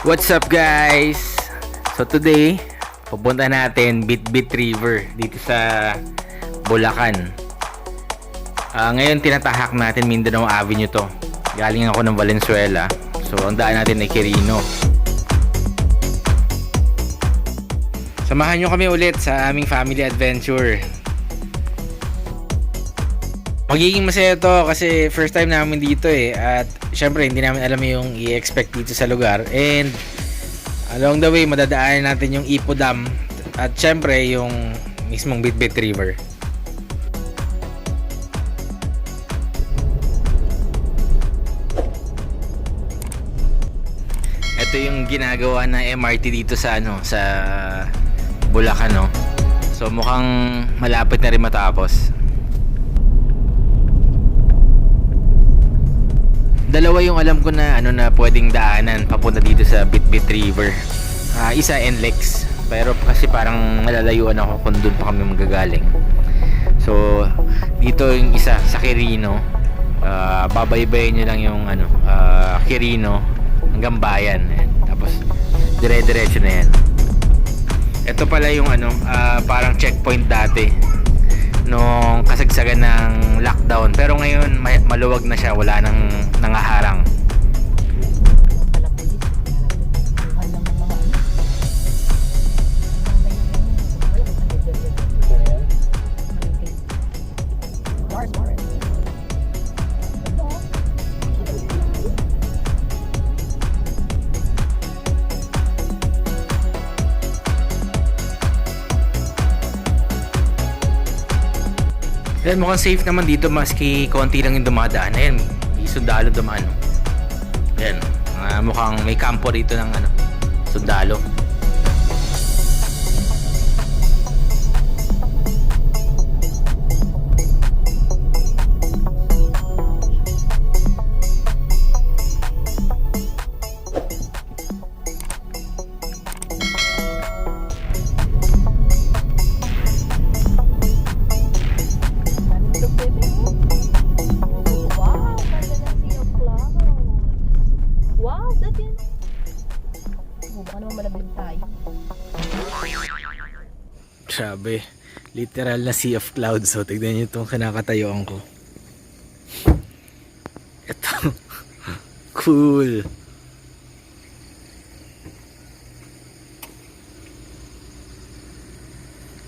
What's up guys? So today, pupunta natin Bitbit River dito sa Bulacan. Ngayon tinatahak natin Mindanao Avenue to. Galing ako ng Valenzuela. So ang daan natin ay Quirino. Samahan nyo kami ulit sa aming family adventure. Magiging masaya to kasi first time namin dito at syempre hindi namin alam yung i-expect dito sa lugar, and along the way madadaanan natin yung Ipo Dam at syempre yung mismong Bitbit River. Ito yung ginagawa na MRT dito sa sa Bulacan, no? So mukhang malapit na rin matapos. Dalawa yung alam ko na na pwedeng daanan papunta dito sa Bitbit River. Isa NLEX, pero kasi parang malalayuan ako kung doon pa kami magagaling. So dito yung isa sa Quirino. Babaybayin nyo lang yung Quirino hanggang Bayan. Tapos dire-diretso na yan. Ito pala yung parang checkpoint dati nung kasagsagan ng lockdown, pero ngayon maluwag na siya, wala nang nangaharang. Then mukhang safe naman dito maski konti lang yung dumadaan. Ayan, may sundalo dumaan. Ayan, mukhang may kampo dito ng sundalo. Grabe, literal na Sea of Clouds. So tignan nyo itong kinakatayuan ko. Ito cool.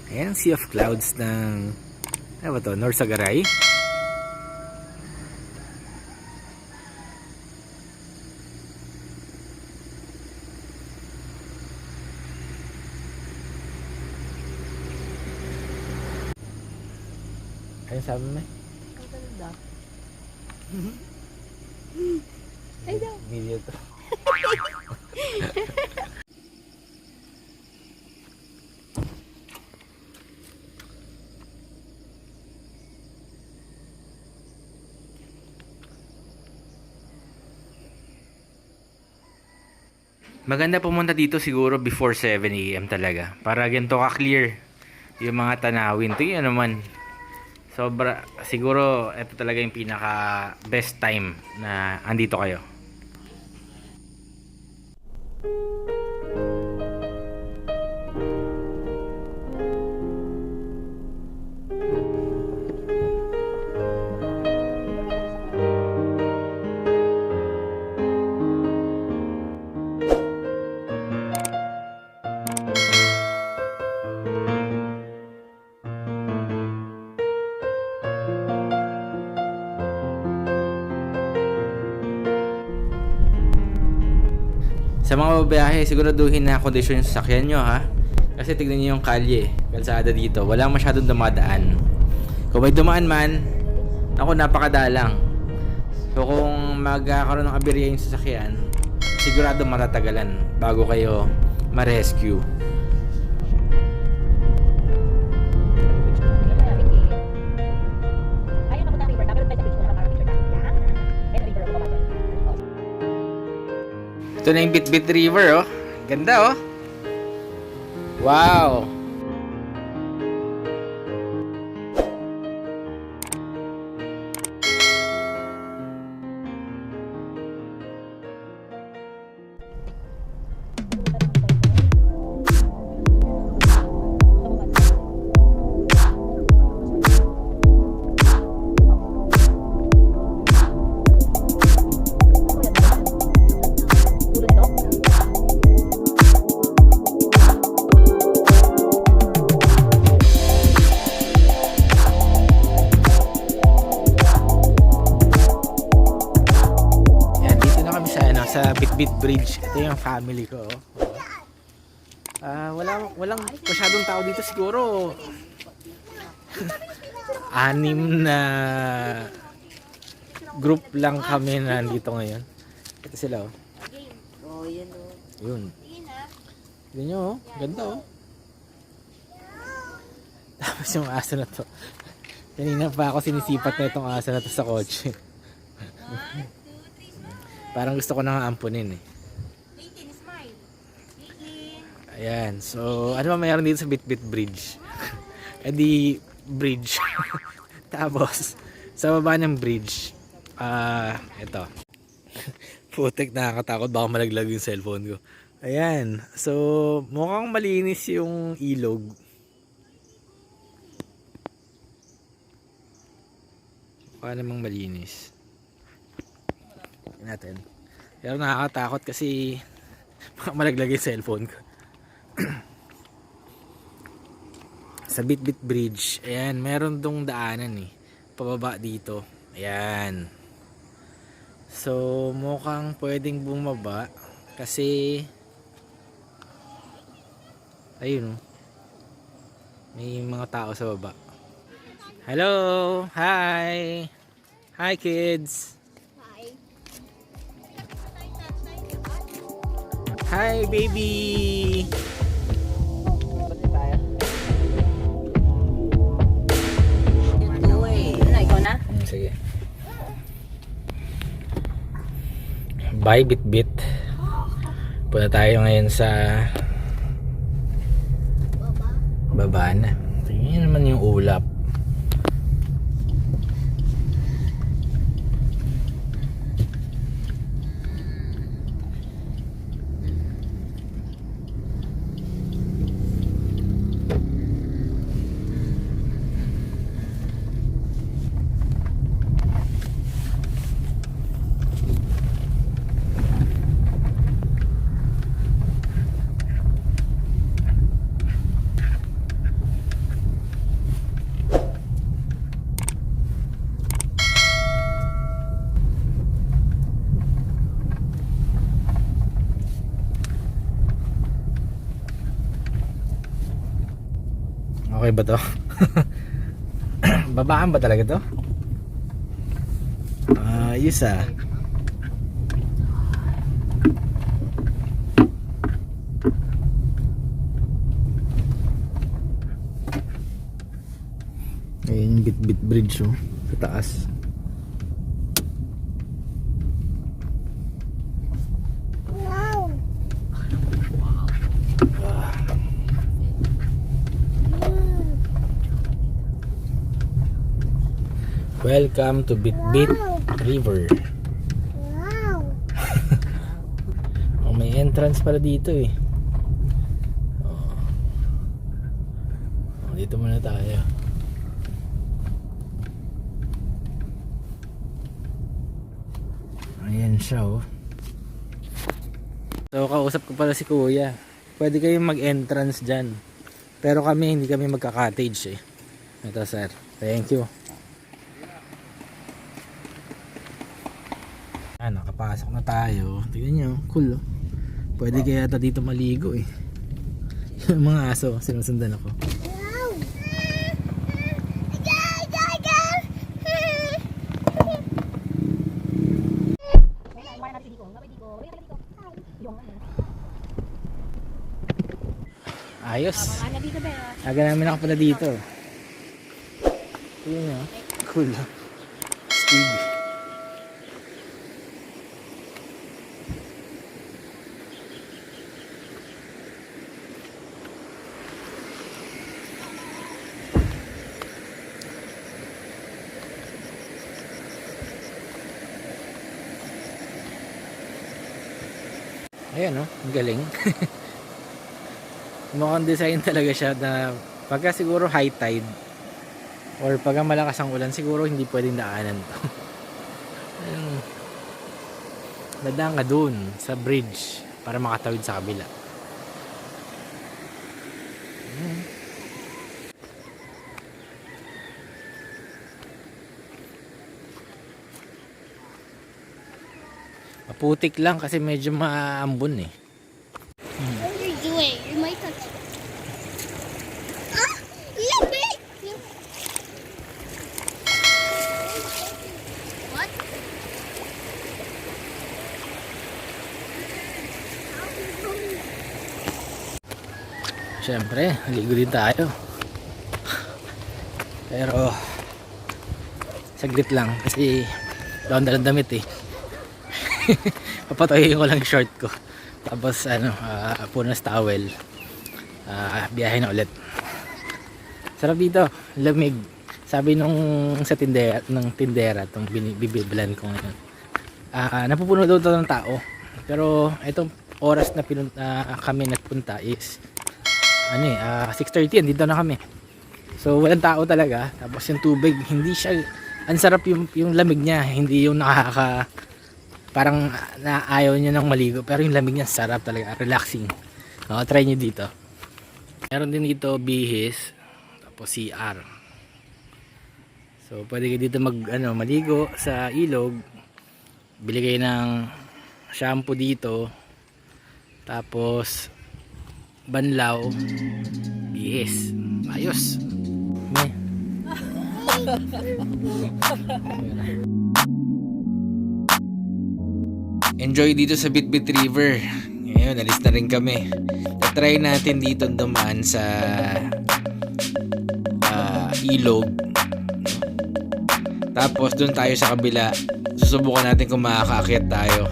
Ayan, Sea of Clouds ng ano ba to? Norzagaray. Ano sabi mo? Ang ganda. Ay daw. Video to. Maganda pumunta dito siguro before 7 AM talaga. Para ganito ka-clear yung mga tanawin. Tingnan naman. Sobra, siguro ito talaga yung pinaka best time na andito kayo. Sa mga babiyahe, siguraduhin na kondisyon yung sasakyan nyo, ha? Kasi tignan nyo yung kalye, kalsada dito. Wala masyadong dumadaan. Kung may dumaan man, ako napakadalang. So kung magkakaroon ng aberya yung sasakyan, sigurado matatagalan bago kayo ma-rescue. Ito na yung Bitbit River, oh. Ganda, oh. Wow. Bitbit Bridge. Ito yung family ko. Walang masyadong tao dito siguro. 6 na group lang kami na nandito ngayon. Ito sila oh. Oh, yan oh. Yun. Tignan nyo oh. Ganda oh. Tapos yung aso na to. Kanina pa ako sinisipat na itong aso na to sa kotse. Parang gusto ko nang ampunin eh. Ayan. So, ano ba mayroon dito sa Bitbit Bridge? Eh di, bridge. Tapos, sa baba ng bridge, ito. Putek, nakakatakot. Baka malaglag yung cellphone ko. Ayan. So, mukhang malinis yung ilog. Mukha namang malinis. Natin. Pero nakakatakot kasi baka malaglag yung cellphone ko. Sa Bitbit Bridge, ayan, meron dong daanan eh. Pababa dito. Ayan. So, mukhang pwedeng bumaba kasi ayun oh. May mga tao sa baba. Hello! Hi! Hi kids! Hi baby! Sige. Bye Bitbit. Punta tayo ngayon sa baba na. Tingnan naman yung ulap. Okay ba to? Babaan ba talaga to? Ayos ah. Ayan yung Bitbit Bridge oh, sa taas. Welcome to Bitbit River. Wow. Oh, may entrance pala dito eh. Oh. Oh, dito muna tayo. Ayan siya oh. So kausap ko pala si kuya. Pwede kayong mag-entrance dyan. Pero kami hindi kami magka-cottage eh. Ito sir. Thank you. Nakapasok na tayo. Tingnan nyo, cool oh. Pwede kaya ata dito maligo eh. Yung mga aso, sinusundan ako. Ayos. Aga namin nakapunta dito. Tingnan nyo, cool oh. Speed. Ayan o, ang galing. Mukhang design talaga siya na pagka siguro high tide or pagka malakas ang ulan siguro hindi pwedeng daanan to. Dadaan ka dun sa bridge para makatawid sa kabila. Maputik lang kasi medyo maambon eh. What are you doing? You might touch. Ah! Labi! What? Siyempre, naligo din tayo. Pero saglit lang kasi doon dalang damit eh. Papatayin ko lang yung short ko. Tapos punas towel. Biyahe na ulit. Sarap dito, lamig. Sabi nung sa tindera, itong bibilan ko ngayon. Napupuno daw ito ng tao. Pero itong oras na kami nagpunta is 6:30, dito na kami. So walang tao talaga. Tapos yung tubig, hindi siya, ang sarap yung lamig niya, hindi yung parang naayaw niya ng maligo, pero yung lamig niya sarap talaga, relaxing. Try niyo dito. Meron din dito bihis, tapos CR. So pwede kayo dito maligo sa ilog. Bili kayo ng shampoo dito, tapos banlaw, bihis, ayos. Enjoy dito sa Bitbit River. Ngayon, alis na rin kami. Try natin dito dumaan sa ilog. Tapos doon tayo sa kabila. Susubukan natin kung makakaakyat tayo.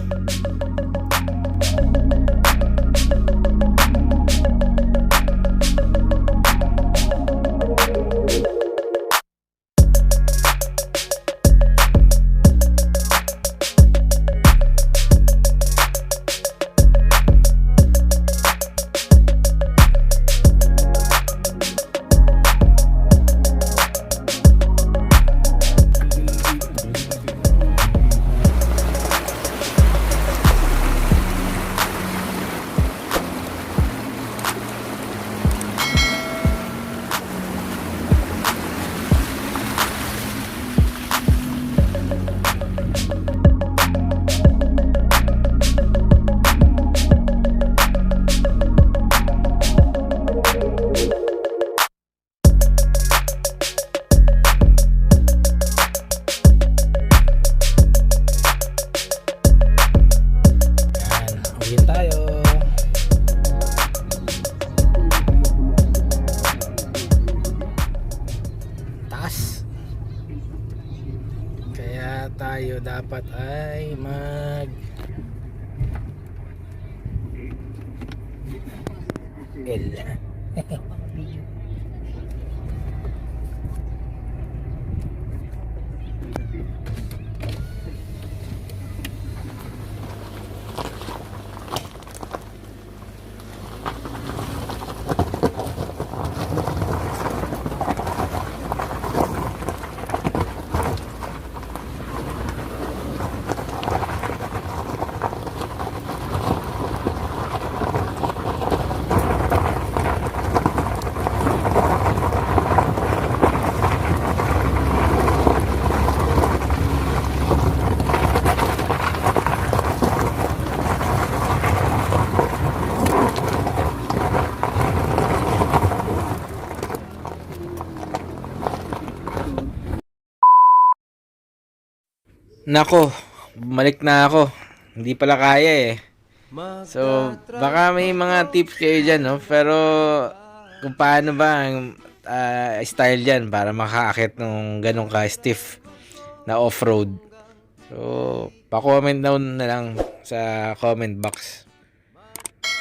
Tayo dapat ay L. Nako, bumalik na ako. Hindi pala kaya eh. So, baka may mga tips kayo dyan, no? Pero, kung paano ba ang style dyan para makaakit ng ganong ka-stiff na off-road. So, pa-comment down na lang sa comment box.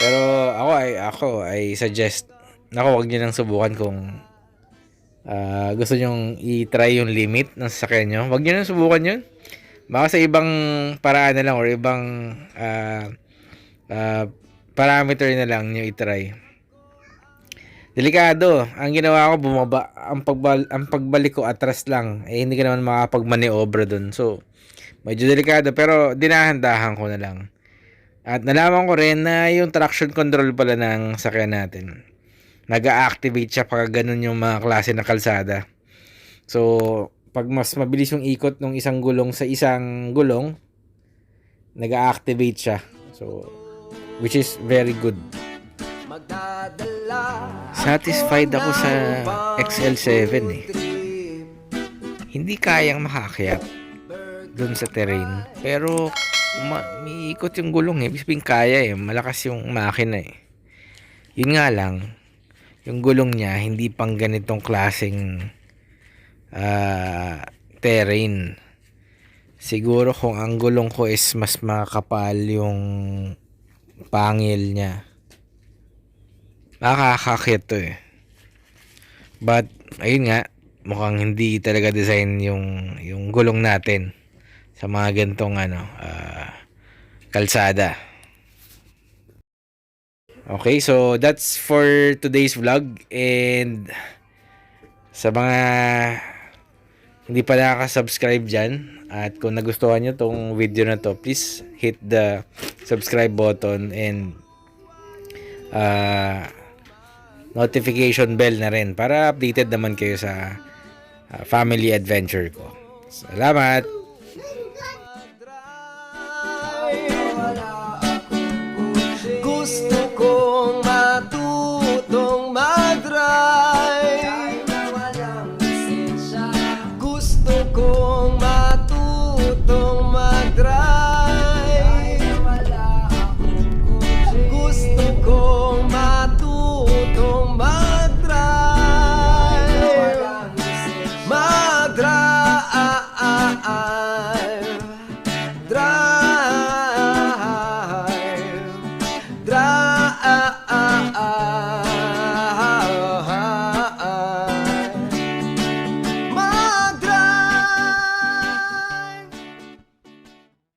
Pero, ako ay suggest. Nako, wag nyo nang subukan kung gusto nyong i-try yung limit ng sasakyan nyo. Wag nyo nang subukan yun. Baka sa ibang paraan na lang or ibang parameter na lang nyo i-try. Delikado. Ang ginawa ko, bumaba. Ang pagbalik ko atras lang. Hindi ka naman makapag-maneuver dun. So, medyo delikado. Pero dinahandahan ko na lang. At nalaman ko rin na yung traction control pala ng sakyan natin, nag-a-activate siya pag ganun yung mga klase na kalsada. So, pag mas mabilis yung ikot ng isang gulong sa isang gulong, nag-activate siya. So, which is very good. Satisfied ako sa XL7 eh. Hindi kayang makaakyat dun sa terrain. Pero, umiikot yung gulong eh. Ibig sabihin kaya eh. Malakas yung makina eh. Yun nga lang, yung gulong niya, hindi pang ganitong klaseng terrain. Siguro kung ang gulong ko is mas makakapal yung pangil niya, makakakyat to eh. But, ayun nga, mukhang hindi talaga design yung gulong natin sa mga gantong kalsada. Okay, so that's for today's vlog. And sa mga hindi pa nakaka-subscribe dyan, at kung nagustuhan nyo tong video na to, please hit the subscribe button and notification bell na rin para updated naman kayo sa family adventure ko. Salamat!